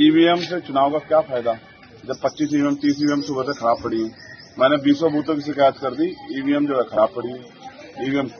EVM से चुनाव का क्या फायदा जब 25 ईवीएम 30 ईवीएम सुबह से खराब पड़ी है। मैंने 20 बूथों की शिकायत कर दी, ईवीएम जो है खराब पड़ी है। ईवीएम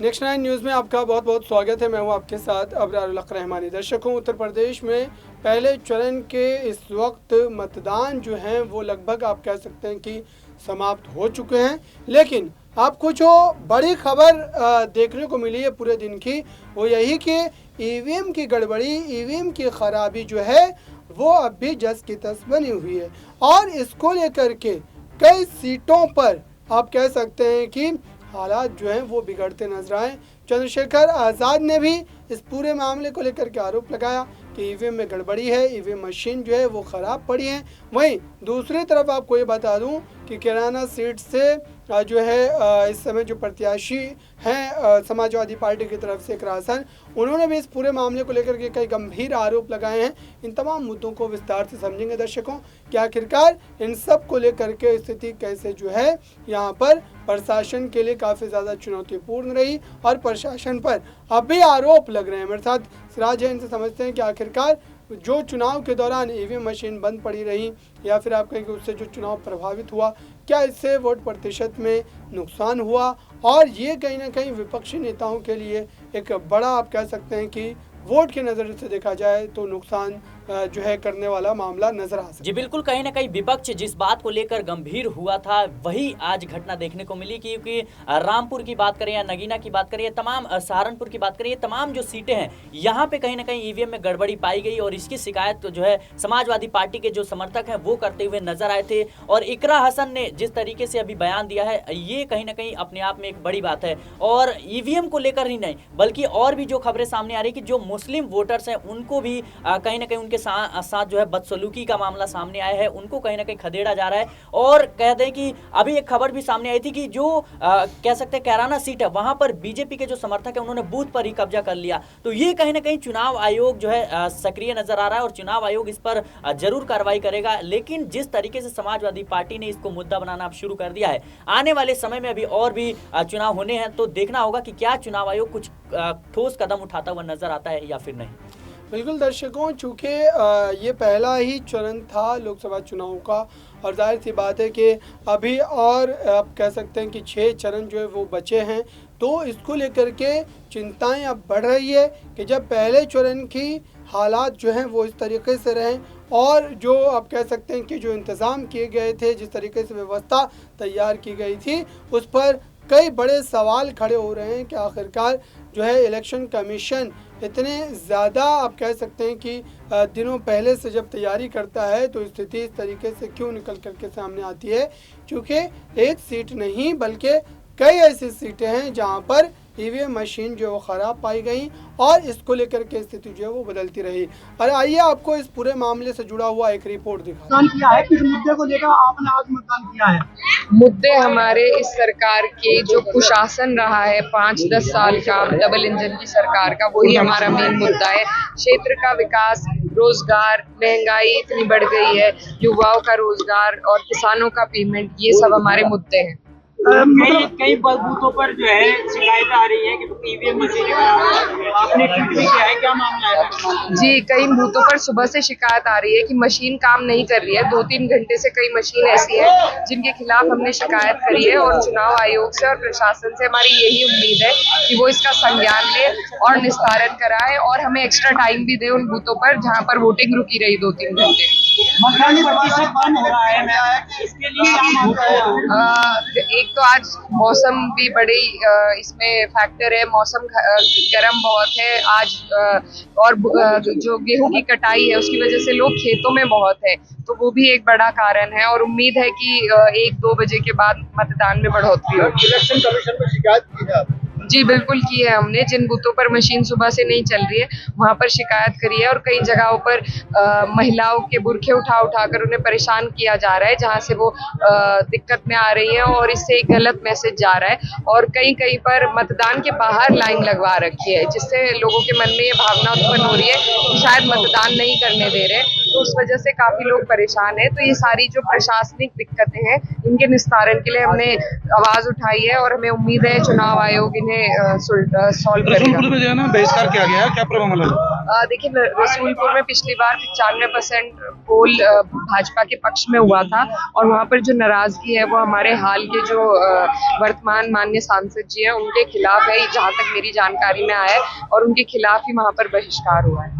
नेक्स्ट 9 न्यूज़ में आपका बहुत बहुत स्वागत है। मैं हूं आपके साथ अबरारुल हक रहमानी। दर्शकों, उत्तर प्रदेश में पहले चरण के इस वक्त मतदान जो है वो लगभग आप कह सकते हैं कि समाप्त हो चुके हैं, लेकिन आपको जो बड़ी खबर देखने को मिली है पूरे दिन की, वो यही कि ईवीएम की गड़बड़ी, ईवीएम की खराबी जो है वो अब भी जस की तस बनी हुई है और इसको लेकर के कई सीटों पर आप कह सकते हैं कि हालात जो हैं वो बिगड़ते नजर आए। चंद्रशेखर आज़ाद ने भी इस पूरे मामले को लेकर के आरोप लगाया कि ईवीएम में गड़बड़ी है, ईवीएम मशीन जो है वो ख़राब पड़ी है। वहीं दूसरी तरफ आपको ये बता दूं कि कैराना सीट से जो है इस समय जो प्रत्याशी हैं समाजवादी पार्टी की तरफ से इकरार हसन, उन्होंने भी इस पूरे मामले को लेकर के कई गंभीर आरोप लगाए हैं। इन तमाम मुद्दों को विस्तार से समझेंगे दर्शकों कि आखिरकार इन सब को लेकर के स्थिति कैसे जो है यहाँ पर प्रशासन के लिए काफ़ी ज़्यादा चुनौतीपूर्ण रही और प्रशासन पर अभी आरोप लग रहे हैं। मेरे साथ सिराज है, इनसे समझते हैं कि आखिरकार जो चुनाव के दौरान ईवीएम मशीन बंद पड़ी रही या फिर आप कहें कि उससे जो चुनाव प्रभावित हुआ, क्या इससे वोट प्रतिशत में नुकसान हुआ और ये कहीं ना कहीं विपक्षी नेताओं के लिए एक बड़ा आप कह सकते हैं कि वोट के नज़र से देखा जाए तो नुकसान जो है करने वाला मामला नजर आ सकता है। जी बिल्कुल, कहीं ना कहीं विपक्ष जिस बात को लेकर गंभीर हुआ था वही आज घटना देखने को मिली, क्योंकि रामपुर की बात करें या नगीना की बात करें, तमाम सहारनपुर की बात करें, तमाम जो सीटें हैं यहाँ पे कहीं ना कहीं ईवीएम में गड़बड़ी पाई गई और इसकी शिकायत जो है समाजवादी पार्टी के जो समर्थक हैं वो करते हुए नजर आए थे। और इकरार हसन ने जिस तरीके से अभी बयान दिया है ये कहीं ना कहीं अपने आप में एक बड़ी बात है। और ईवीएम को लेकर ही नहीं बल्कि और भी जो खबरें सामने आ रही कि जो मुस्लिम वोटर्स हैं उनको भी कहीं ना कहीं उनके साथ जो है बदसलूकी का मामला सामने आया है, उनको कहीं ना कहीं खदेड़ा जा रहा है। और कह दें कि अभी एक खबर भी सामने आई थी कि जो कह सकते हैं कैराना सीट है वहां पर बीजेपी के जो समर्थक है उन्होंने बूथ पर ही कब्जा कर लिया। तो ये कहीं ना कहीं चुनाव आयोग जो है सक्रिय नजर आ रहा है और चुनाव आयोग इस पर जरूर कार्रवाई करेगा। लेकिन जिस तरीके से समाजवादी पार्टी ने इसको मुद्दा बनाना अब शुरू कर दिया है, आने वाले समय में अभी और भी चुनाव होने हैं, तो देखना होगा कि क्या चुनाव आयोग कुछ ठोस कदम उठाता हुआ नजर आता है या फिर नहीं। बिल्कुल दर्शकों, चूँकि ये पहला ही चरण था लोकसभा चुनाव का और जाहिर सी बात है कि अभी और आप कह सकते हैं कि 6 चरण जो है वो बचे हैं, तो इसको लेकर के चिंताएं अब बढ़ रही है कि जब पहले चरण की हालात जो हैं वो इस तरीके से रहें और जो आप कह सकते हैं कि जो इंतज़ाम किए गए थे, जिस तरीके से व्यवस्था तैयार की गई थी, उस पर कई बड़े सवाल खड़े हो रहे हैं कि आखिरकार जो है इलेक्शन कमीशन इतने ज़्यादा आप कह सकते हैं कि दिनों पहले से जब तैयारी करता है तो स्थिति इस तरीके से क्यों निकल करके सामने आती है, क्योंकि एक सीट नहीं बल्कि कई ऐसी सीटें हैं जहां पर ईवीएम मशीन जो है वो ख़राब पाई गई और इसको लेकर के स्थिति जो है वो बदलती रही। और आइए आपको इस पूरे मामले से जुड़ा हुआ एक रिपोर्ट दिखा। किया है किस मुद्दे को लेकर आपने आज मतदान किया है? मुद्दे हमारे इस सरकार के जो कुशासन रहा है 5-10 साल का डबल इंजन की सरकार का, वही हमारा मेन मुद्दा है। क्षेत्र का विकास, रोजगार, महंगाई इतनी बढ़ गई है, युवाओं का रोजगार और किसानों का पेमेंट, ये सब हमारे मुद्दे हैं। कई बूथों पर जो है शिकायत आ रही है कि ईवीएम मशीन आपने ट्वीट भी किया है, क्या मामला है? जी, कई बूथों पर सुबह से शिकायत आ रही है कि मशीन काम नहीं कर रही है। 2-3 घंटे से कई मशीन ऐसी है जिनके खिलाफ हमने शिकायत करी है और चुनाव आयोग से और प्रशासन से हमारी यही उम्मीद है कि वो इसका संज्ञान ले और निस्तारण कराए और हमें एक्स्ट्रा टाइम भी दे उन बूथों पर जहाँ पर वोटिंग रुकी रही 2-3 घंटे। मतदान प्रतिशत कम हो रहा है, इसके लिए क्या मामला है? एक तो आज मौसम भी बड़ी इसमें फैक्टर है, मौसम गर्म बहुत है आज और जो गेहूं की कटाई है उसकी वजह से लोग खेतों में बहुत है, तो वो भी एक बड़ा कारण है। और उम्मीद है कि 1-2 बजे के बाद मतदान में बढ़ोतरी होगी। इलेक्शन कमीशन में शिकायत की है? जी बिल्कुल की है हमने। जिन बूथों पर मशीन सुबह से नहीं चल रही है वहाँ पर शिकायत करी है और कई जगहों पर महिलाओं के बुरखे उठा कर उन्हें परेशान किया जा रहा है, जहाँ से वो दिक्कत में आ रही है और इससे एक गलत मैसेज जा रहा है। और कहीं पर मतदान के बाहर लाइन लगवा रखी है, जिससे लोगों के मन में ये भावना उत्पन्न हो रही है कि शायद मतदान नहीं करने दे रहे, तो उस वजह से काफी लोग परेशान हैं। तो ये सारी जो प्रशासनिक दिक्कतें हैं, इनके निस्तारण के लिए हमने आवाज उठाई है और हमें उम्मीद है चुनाव आयोग इन्हें सॉल्व करेगा। रसूलपुर में जो है ना बहिष्कार किया गया है, क्या प्रभाव लगा? देखिए, रसूलपुर में पिछली बार 95% पोल भाजपा के पक्ष में हुआ था और वहाँ पर जो नाराजगी है वो हमारे हाल के जो वर्तमान माननीय सांसद जी हैं उनके खिलाफ है, जहाँ तक मेरी जानकारी में आया है, और उनके खिलाफ ही वहाँ पर बहिष्कार हुआ है।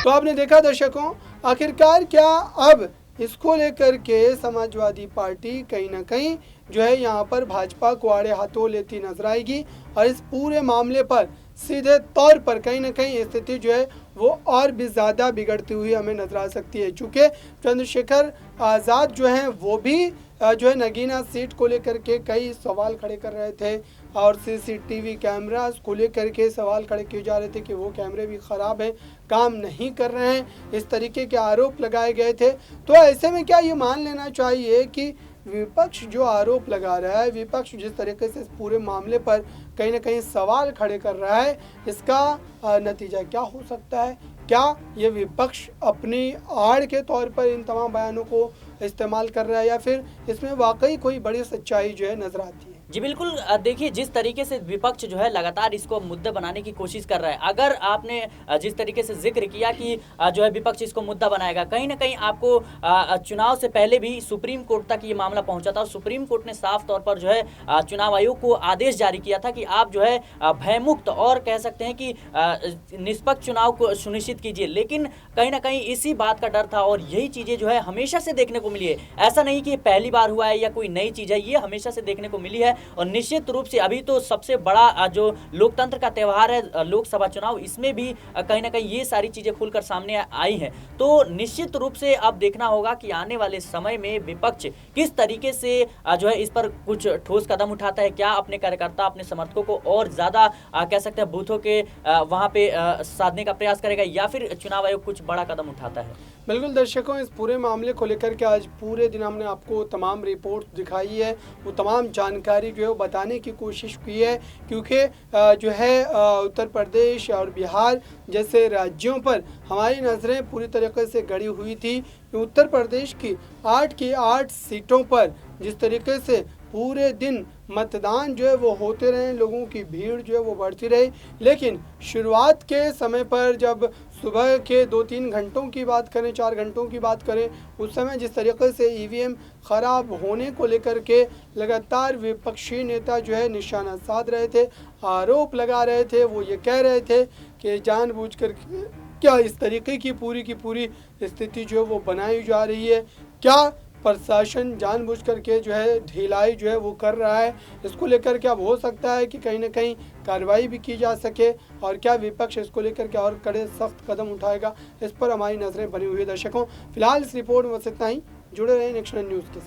तो आपने देखा दर्शकों, आखिरकार क्या अब इसको लेकर के समाजवादी पार्टी कहीं ना कहीं जो है यहाँ पर भाजपा को आड़े हाथों लेती नजर आएगी और इस पूरे मामले पर सीधे तौर पर कहीं ना कहीं स्थिति जो है वो और भी ज़्यादा बिगड़ती हुई हमें नजर आ सकती है। चूँकि चंद्रशेखर आज़ाद जो हैं वो भी जो है नगीना सीट को लेकर के कई सवाल खड़े कर रहे थे और सीसीटीवी कैमरास को लेकर के सवाल खड़े किए जा रहे थे कि वो कैमरे भी ख़राब हैं, काम नहीं कर रहे हैं, इस तरीके के आरोप लगाए गए थे। तो ऐसे में क्या ये मान लेना चाहिए कि विपक्ष जो आरोप लगा रहा है, विपक्ष जिस तरीके से इस पूरे मामले पर कहीं ना कहीं सवाल खड़े कर रहा है, इसका नतीजा क्या हो सकता है? क्या ये विपक्ष अपनी आड़ के तौर पर इन तमाम बयानों को इस्तेमाल कर रहा है या फिर इसमें वाकई कोई बड़ी सच्चाई जो है नजर आती है? जी बिल्कुल, देखिए जिस तरीके से विपक्ष जो है लगातार इसको मुद्दा बनाने की कोशिश कर रहा है, अगर आपने जिस तरीके से जिक्र किया कि जो है विपक्ष इसको मुद्दा बनाएगा, कहीं ना कहीं आपको चुनाव से पहले भी सुप्रीम कोर्ट तक ये मामला पहुंचा था और सुप्रीम कोर्ट ने साफ तौर पर जो है चुनाव आयोग को आदेश जारी किया था कि आप जो है भयमुक्त और कह सकते हैं कि निष्पक्ष चुनाव को सुनिश्चित कीजिए। लेकिन कहीं ना कहीं इसी बात का डर था और यही चीज़ें जो है हमेशा से देखने को मिली है। ऐसा नहीं कि पहली बार हुआ है या कोई नई चीज़ है, ये हमेशा से देखने को मिली है। और निश्चित रूप से अभी तो सबसे बड़ा जो लोकतंत्र का त्यौहार है लोकसभा चुनाव, इसमें भी कहीं ना कहीं ये सारी चीज़ें खुलकर सामने आई हैं। तो निश्चित रूप से अब देखना होगा कि आने वाले समय में विपक्ष किस तरीके से जो है इस पर कुछ ठोस कदम उठाता है। क्या अपने कार्यकर्ता, अपने समर्थकों को और ज़्यादा कह सकते हैं बूथों के वहाँ पे साधने का प्रयास करेगा या फिर चुनाव आयोग कुछ बड़ा कदम उठाता है? बिल्कुल दर्शकों, इस पूरे मामले को लेकर के आज पूरे दिन हमने आपको तमाम रिपोर्ट दिखाई है, वो तमाम जानकारी जो है वो बताने की कोशिश की है, क्योंकि जो है उत्तर प्रदेश और बिहार जैसे राज्यों पर हमारी नज़रें पूरी तरीके से गड़ी हुई थी। उत्तर प्रदेश की 8 सीटों पर जिस तरीके से पूरे दिन मतदान जो है वो होते रहे, लोगों की भीड़ जो है वो बढ़ती रही, लेकिन शुरुआत के समय पर जब सुबह के 2-3 घंटों की बात करें, 4 घंटों की बात करें, उस समय जिस तरीके से ईवीएम ख़राब होने को लेकर के लगातार विपक्षी नेता जो है निशाना साध रहे थे, आरोप लगा रहे थे, वो ये कह रहे थे कि जानबूझकर क्या इस तरीके की पूरी स्थिति जो है वो बनाई जा रही है, क्या प्रशासन जानबूझ करके जो है ढिलाई जो है वो कर रहा है। इसको लेकर के अब हो सकता है कि कहीं ना कहीं कार्रवाई भी की जा सके और क्या विपक्ष इसको लेकर के और कड़े सख्त कदम उठाएगा, इस पर हमारी नज़रें बनी हुई है। दर्शकों, फिलहाल इस रिपोर्ट में बस इतना ही। जुड़े रहें नेक्स्ट न्यूज़ के साथ।